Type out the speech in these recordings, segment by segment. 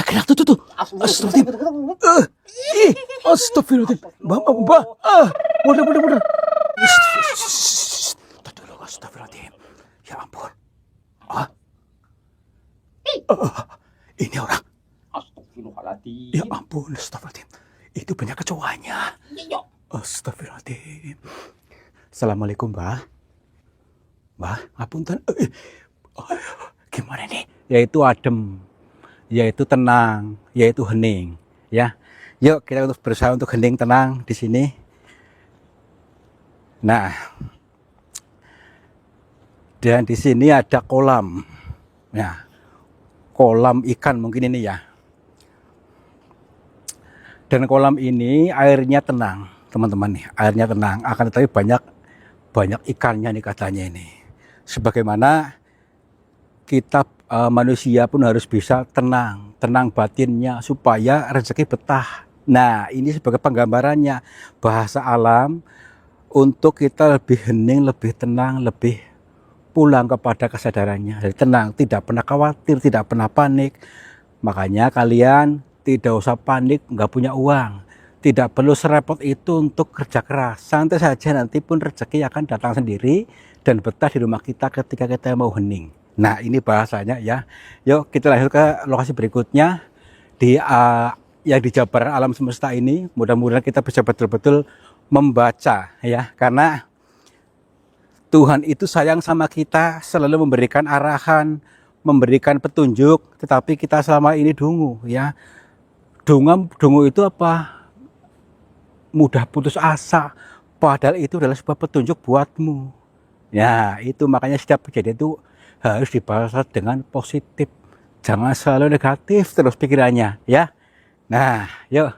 gerak tuh. Astagfirullahaladzim. Astagfirullahaladzim. Mbak. Mudah. Astagfirullahaladzim. Ya ampun. Ini orang. Astagfirullahaladzim. Ya ampun, astagfirullahaladzim. Itu banyak kecoanya. Astagfirullahaladzim. Assalamualaikum, Mbak. Mbak, ngapunten. Gimana nih? Yaitu adem, yaitu tenang, yaitu hening, ya. Yuk kita untuk berusaha untuk hening tenang di sini. Nah, dan di sini ada kolam, ya, kolam ikan mungkin ini ya. Dan kolam ini airnya tenang, teman-teman nih, airnya tenang. Akan tetapi banyak ikannya nih katanya ini. Sebagaimana kita manusia pun harus bisa tenang batinnya supaya rezeki betah. Nah, ini sebagai penggambarannya bahasa alam untuk kita lebih hening, lebih tenang, lebih pulang kepada kesadarannya. Jadi tenang, tidak pernah khawatir, tidak pernah panik. Makanya kalian tidak usah panik, nggak punya uang. Tidak perlu serepot itu untuk kerja keras. Santai saja, nanti pun rezeki akan datang sendiri dan betah di rumah kita ketika kita mau hening. Nah, ini bahasanya ya. Yuk kita lanjut ke lokasi berikutnya di yang di Jabaran alam semesta ini. Mudah-mudahan kita bisa betul-betul membaca ya, karena Tuhan itu sayang sama kita, selalu memberikan arahan, memberikan petunjuk, tetapi kita selama ini dungu ya. Dungu itu apa? Mudah putus asa, padahal itu adalah sebuah petunjuk buatmu. Ya, itu makanya setiap kejadian itu harus dibalas dengan positif. Jangan selalu negatif terus pikirannya, ya. Nah, yuk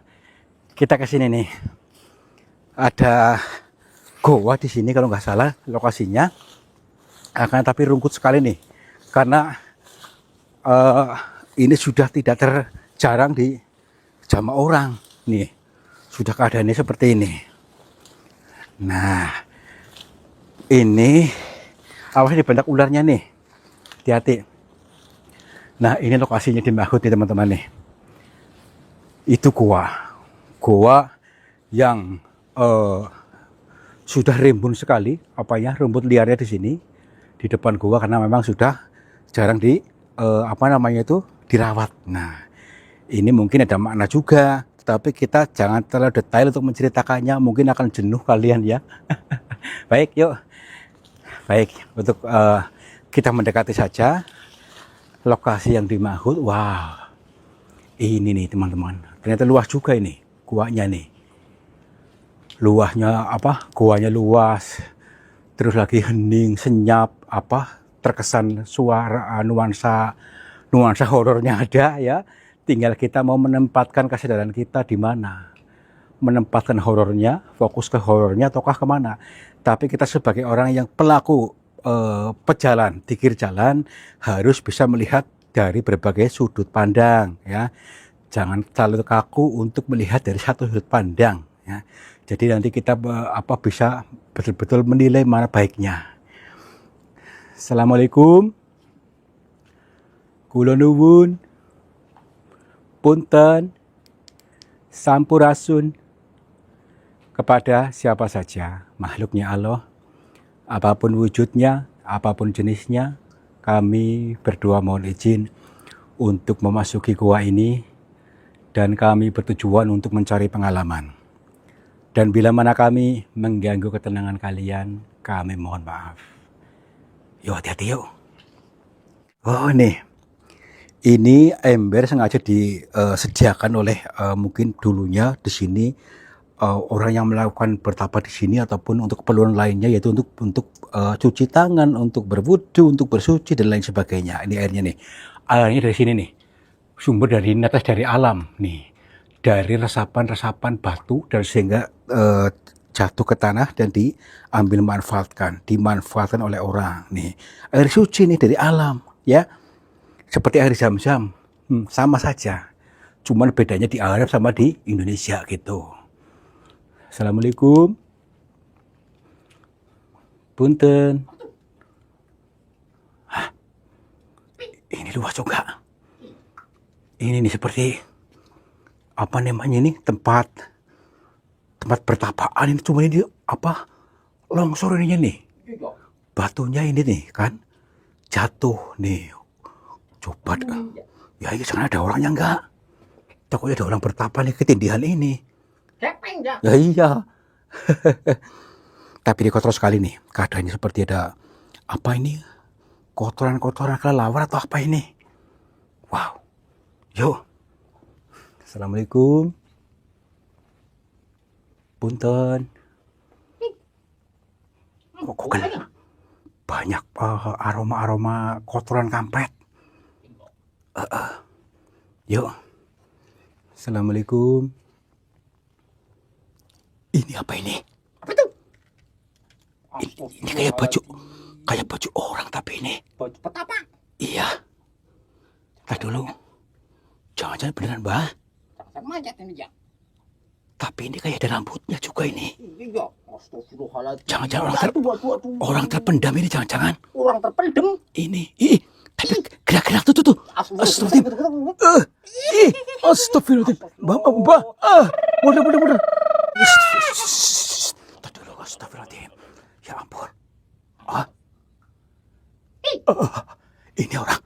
kita ke sini nih. Ada goa di sini kalau nggak salah lokasinya. Akan tapi rungkut sekali nih, karena ini sudah tidak jarang di jama orang nih. Sudah keadaannya seperti ini. Nah, ini awalnya dibentak ularnya nih. Hati-hati. Nah, ini lokasinya di Mahut nih teman-teman nih. Itu goa yang sudah rimbun sekali rumput liarnya di sini di depan goa, karena memang sudah jarang dirawat. Nah, ini mungkin ada makna juga, tetapi kita jangan terlalu detail untuk menceritakannya, mungkin akan jenuh kalian ya. Baik, yuk. Baik, untuk kita mendekati saja lokasi yang di Mahut. Wow, ini nih teman-teman, ternyata luas juga ini guanya nih. Luasnya guanya luas, terus lagi hening, senyap, terkesan suara nuansa horornya ada ya. Tinggal kita mau menempatkan kesadaran kita di mana, menempatkan horornya, fokus ke horornya ataukah kemana. Tapi kita sebagai orang yang pelaku pejalan, dikir jalan, harus bisa melihat dari berbagai sudut pandang ya. Jangan terlalu kaku untuk melihat dari satu sudut pandang ya. Jadi nanti kita bisa betul-betul menilai mana baiknya. Assalamualaikum. Kula nuwun. Punten. Sampurasun kepada siapa saja makhluknya Allah, apapun wujudnya, apapun jenisnya, kami berdua mohon izin untuk memasuki gua ini, dan kami bertujuan untuk mencari pengalaman. Dan bila mana kami mengganggu ketenangan kalian, kami mohon maaf. Yuk, hati-hati yuk. Oh nih, ini ember sengaja disediakan oleh mungkin dulunya di sini orang yang melakukan bertapa di sini ataupun untuk keperluan lainnya, yaitu untuk cuci tangan, untuk berwudu, untuk bersuci dan lain sebagainya. Ini airnya nih, airnya dari sini nih, sumber dari netes dari alam nih, dari resapan batu, dan sehingga jatuh ke tanah dan dimanfaatkan oleh orang nih. Air suci nih dari alam ya, seperti air Zam-Zam, sama saja, cuman bedanya di Arab sama di Indonesia gitu. Assalamualaikum. Punten. Hah? Ini luas juga. ini nih seperti apa namanya ini tempat bertapaan ini, cuma ini apa longsor ininya nih, Iya. batunya ini nih kan jatuh nih. Coba Iya. ya ini sana ada orangnya enggak? Takutnya ada orang bertapa nih ketindihan ini. Siapa enggak? Ya iya. Tapi ini kotor sekali nih. Keadaannya seperti ada apa ini? Kotoran-kotoran kelelawar atau apa ini? Wow. Yuk. Assalamualaikum. Punten. Kok banyak aroma-aroma kotoran kampret. Yuk. Assalamualaikum. Ini apa ini? Apa itu? Ini kayak baju orang tapi ini. Baju petapa. Iya. Tadi dulu. Jangan-jangan beneran, Mbah. Jangan manjat ini ya. Tapi ini kayak ada rambutnya juga ini. Iya. Astagfirullahaladzim. Jangan-jangan Aduh. orang terpendam ini, jangan-jangan. Orang terpendam. Ini. Tapi gerak-gerak tuh. Astagfirullahaladzim. Astagfirullahaladzim. Mbah. Mudah. Tadi dulu, astagfirullahaladzim. Ya ampun. Ini orang.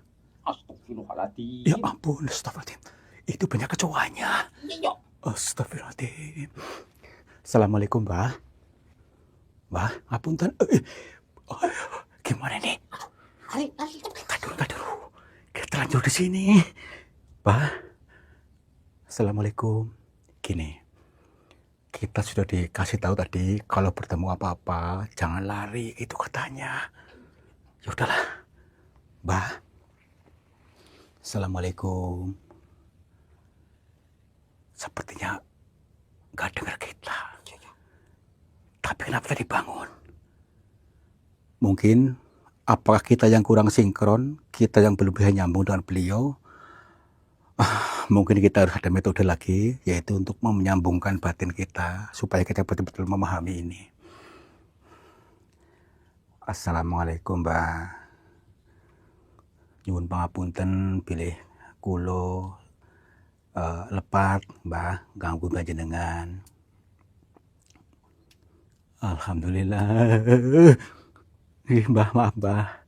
Astagfirullahaladzim. Ya ampun, astagfirullahaladzim. Itu banyak kecoanya. Iya. Astagfirullahaladzim. Assalamualaikum, Mbah. Mbah, ngapunten. Gimana nih? Tadi dulu. Kita terlanjur di sini. Mbah. Assalamualaikum. Gini. Kita sudah dikasih tahu tadi kalau bertemu apa-apa jangan lari, itu katanya. Ya udahlah. Mbah. Assalamualaikum. Sepertinya nggak dengar kita. Tapi kenapa tadi bangun? Mungkin apakah kita yang kurang sinkron, kita yang belum bisa nyambung dengan beliau? Mungkin kita harus ada metode lagi, yaitu untuk menyambungkan batin kita supaya kita betul-betul memahami ini. Assalamualaikum, Mbak. Nyuwun pangapunten bilih kula lepat, Mbah, ganggu panjenengan. Alhamdulillah. Nggih, Mbah, maaf, Mbah.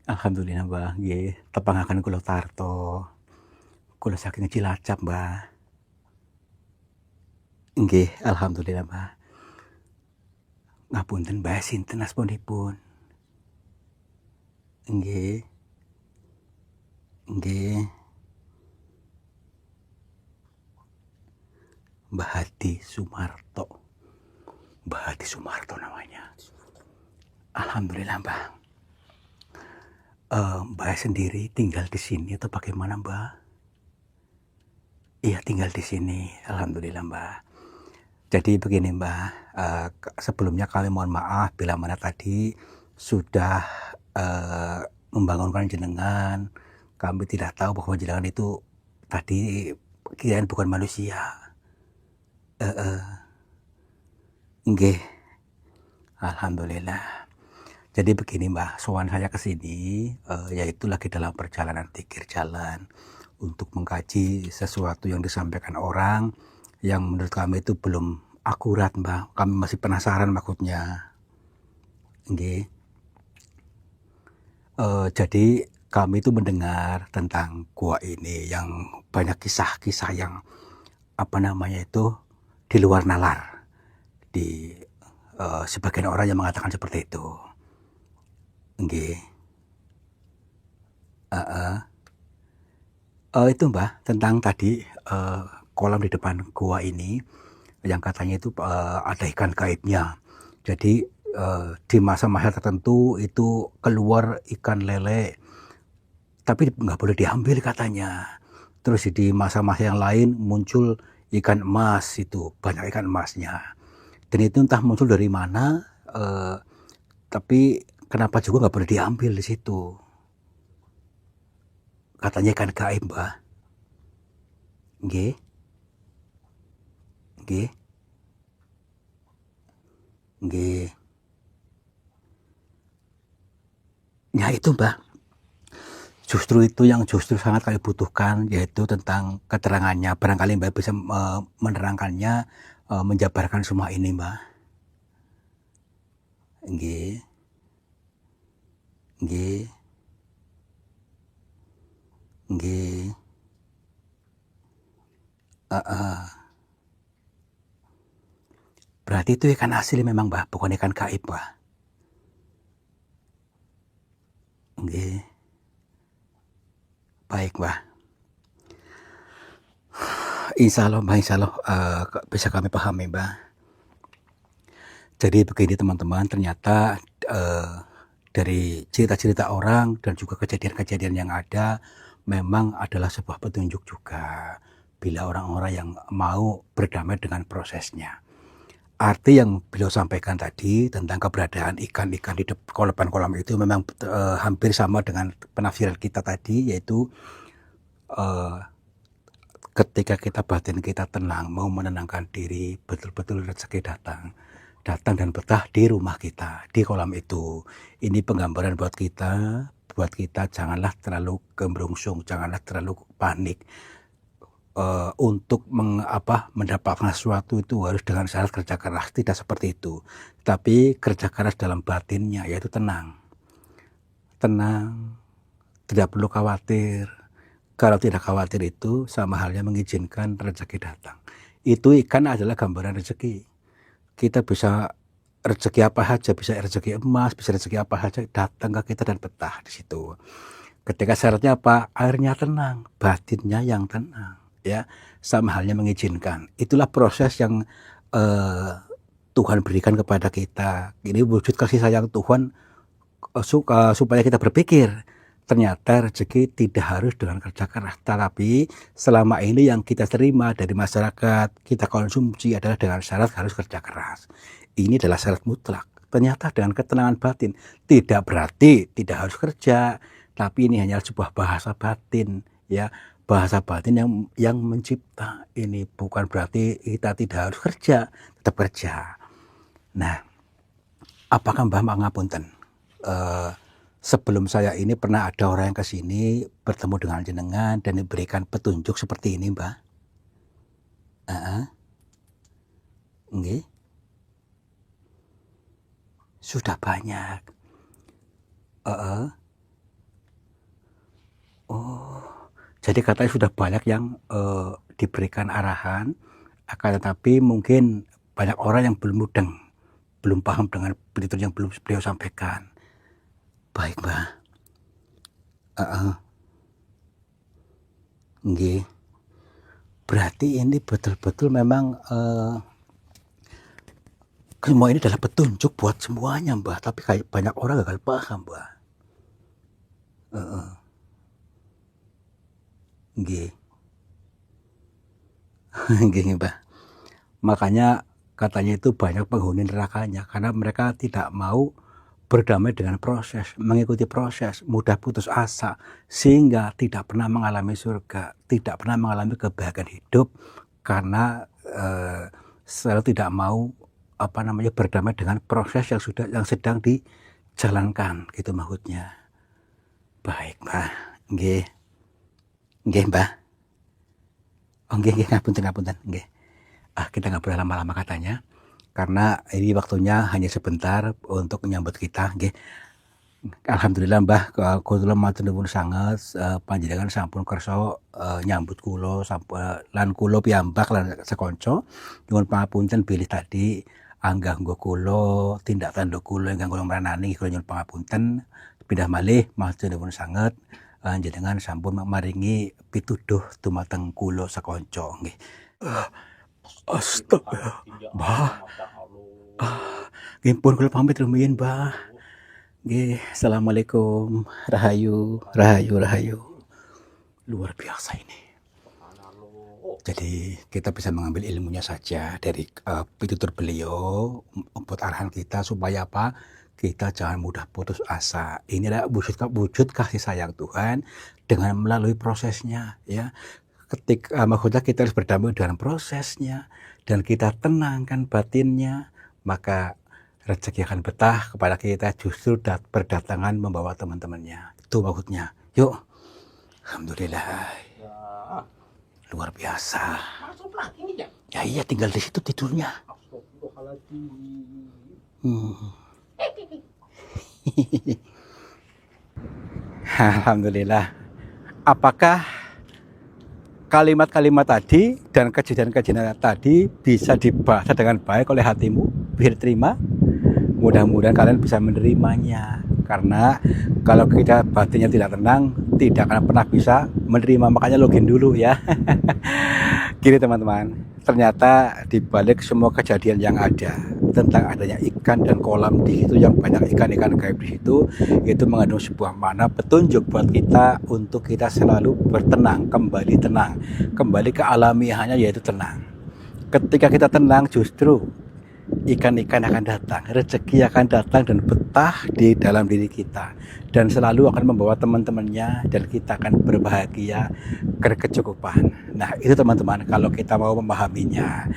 Alhamdulillah, Mbah, nggih, tepangaken kula tarto. Kula saking Cilacap, Mbah. Nggih, alhamdulillah, Mbah. Ngapunten, Mbah, sinten asmanipun? Nggih. Mbah Hadi Sumarto. Mbah Hadi Sumarto namanya. Alhamdulillah, Mbah. Mbah sendiri tinggal di sini atau bagaimana, Mbah? Iya, tinggal di sini. Alhamdulillah, Mbah. Jadi begini, Mbah. Sebelumnya kami mohon maaf bila mana tadi sudah membangunkan jenengan. Kami tidak tahu bahwa jenengan itu tadi kirain bukan manusia. Nggih. Alhamdulillah. Jadi begini, Mbah, sowan saya ke sini yaitu lagi dalam perjalanan pikir jalan untuk mengkaji sesuatu yang disampaikan orang yang menurut kami itu belum akurat, Mbah. Kami masih penasaran maksudnya. Nggih. Jadi kami itu mendengar tentang gua ini yang banyak kisah-kisah yang apa namanya itu di luar nalar. Di sebagian orang yang mengatakan seperti itu. Nggih. Itu, Mbah, tentang tadi kolam di depan gua ini yang katanya itu ada ikan gaibnya. Jadi di masa-masa tertentu itu keluar ikan lele, tapi nggak boleh diambil katanya. Terus di masa-masa yang lain muncul ikan emas, itu banyak ikan emasnya. Dan itu entah muncul dari mana, tapi kenapa juga nggak boleh diambil di situ. Katanya ikan gaib, Mbah. Nggih. Ya itu, Mbah. Justru itu yang justru sangat kami butuhkan, yaitu tentang keterangannya. Barangkali Mbak bisa menerangkannya, menjabarkan semua ini, Mbak. Nggih, nggih, nggih. Heeh. Berarti itu ikan asli memang, Mbak, bukan ikan gaib, Mbak. Nggih. Baik, Mbak. Insya Allah, Mbak, insya Allah bisa kami pahami, Mbak. Jadi begini teman-teman, ternyata dari cerita-cerita orang dan juga kejadian-kejadian yang ada memang adalah sebuah petunjuk juga bila orang-orang yang mau berdamai dengan prosesnya. Arti yang beliau sampaikan tadi tentang keberadaan ikan-ikan di kolam itu memang hampir sama dengan penafsiran kita tadi, yaitu ketika batin kita tenang, mau menenangkan diri, betul-betul rezeki datang dan betah di rumah kita, di kolam itu. Ini penggambaran buat kita janganlah terlalu gembrungsung, janganlah terlalu panik. Untuk mendapatkan sesuatu itu harus dengan syarat kerja keras, tidak seperti itu. Tapi kerja keras dalam batinnya, yaitu tenang, tidak perlu khawatir. Kalau tidak khawatir itu sama halnya mengizinkan rezeki datang. Itu ikan adalah gambaran rezeki. Kita bisa rezeki apa saja, bisa rezeki emas, bisa rezeki apa saja datang ke kita dan betah di situ. Ketika syaratnya apa? Airnya tenang, batinnya yang tenang. Ya, sama halnya mengizinkan. Itulah proses yang Tuhan berikan kepada kita. Ini wujud kasih sayang Tuhan supaya kita berpikir ternyata rezeki tidak harus dengan kerja keras, tetapi selama ini yang kita terima dari masyarakat, kita konsumsi adalah dengan syarat harus kerja keras. Ini adalah syarat mutlak. Ternyata dengan ketenangan batin, tidak berarti tidak harus kerja, tapi ini hanya sebuah bahasa batin, ya. Bahasa batin yang mencipta. Ini bukan berarti kita tidak harus kerja, tetap kerja. Nah, apakah Mbah ngapunten? Sebelum saya ini pernah ada orang yang ke sini bertemu dengan jenengan dan diberikan petunjuk seperti ini, Mbah? Nggih. Sudah banyak. Oh. Jadi katanya sudah banyak yang diberikan arahan, akan tetapi mungkin banyak orang yang belum mudeng, belum paham dengan petunjuk yang belum beliau sampaikan. Baik, Mbak. Nggih. Berarti ini betul-betul memang semua ini adalah petunjuk buat semuanya, Mbak. Tapi kayak banyak orang gagal paham, Mbak. Nggih. Nggih, Mbak. Makanya katanya itu banyak penghuni nerakanya karena mereka tidak mau berdamai dengan proses, mengikuti proses, mudah putus asa sehingga tidak pernah mengalami surga, tidak pernah mengalami kebahagiaan hidup karena selalu tidak mau berdamai dengan proses yang sedang dijalankan, gitu maksudnya. Baik, Mbak. Nggih. Nggih, Mbah. Oh, nggih, ngapunten. Nggih. Kita nggak boleh lama-lama katanya, karena ini waktunya hanya sebentar untuk menyambut kita. Nggih. Alhamdulillah, Mbah, kula matur nuwun sanget, panjenengan sampun kersa nyambut kula lan kula piyambak lan sekonco. Nyuwun pangapunten bilih tadi angganggo kula, tindak tanduk kula ingkang kula mranani, kula nyuwun pangapunten. Pindah malih matur nuwun sanget. Njenengan sampun maringi pituduh dumateng kula sakonco nggih. Astaga, Mbah. Nggih pun kula pamit rumiyin, Mbah. Nggih, assalamualaikum. Rahayu. Luar biasa ini. Jadi kita bisa mengambil ilmunya saja dari pitutur beliau buat arahan kita supaya apa? Kita jangan mudah putus asa. Ini adalah wujud kasih sayang Tuhan dengan melalui prosesnya, ya. Maksudnya kita harus berdamai dengan prosesnya dan kita tenangkan batinnya, maka rezeki akan betah kepada kita justru berdatangan membawa teman-temannya. Itu maksudnya. Yuk, Alhamdulillah, Ya, luar biasa. masuk lagi nih ya. Ya iya, tinggal di situ tidurnya. Astagfirullahaladzim. Hmm. Alhamdulillah. Apakah kalimat-kalimat tadi dan kejadian-kejadian tadi bisa dibaca dengan baik oleh hatimu? Bisa diterima? Mudah-mudahan kalian bisa menerimanya. Karena kalau kita batinnya tidak tenang, tidak akan pernah bisa menerima. Makanya login dulu ya. Gini teman-teman, ternyata di balik semua kejadian yang ada tentang adanya ikan dan kolam di situ yang banyak ikan-ikan gaib di situ, itu mengandung sebuah makna petunjuk buat kita untuk kita selalu bertenang, kembali ke alamiahnya, yaitu tenang. Ketika kita tenang, justru ikan-ikan akan datang, rezeki akan datang dan betah di dalam diri kita, dan selalu akan membawa teman-temannya, dan kita akan berbahagia, berkecukupan. Nah itu teman-teman, kalau kita mau memahaminya.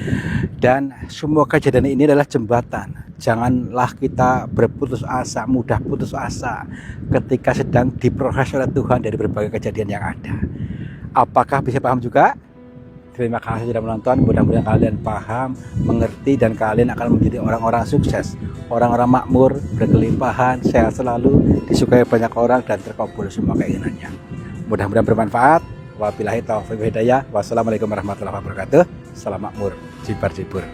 Dan semua kejadian ini adalah jembatan. Janganlah kita berputus asa, mudah putus asa ketika sedang diproses oleh Tuhan dari berbagai kejadian yang ada. Apakah bisa paham juga? Terima kasih sudah menonton, mudah-mudahan kalian paham, mengerti, dan kalian akan menjadi orang-orang sukses, orang-orang makmur, berkelimpahan, sehat selalu, disukai banyak orang, dan terkabul semua keinginannya. Mudah-mudahan bermanfaat. Wabillahi taufiq wal hidayah. Wassalamualaikum warahmatullahi wabarakatuh. Salam makmur, jibar-jibur.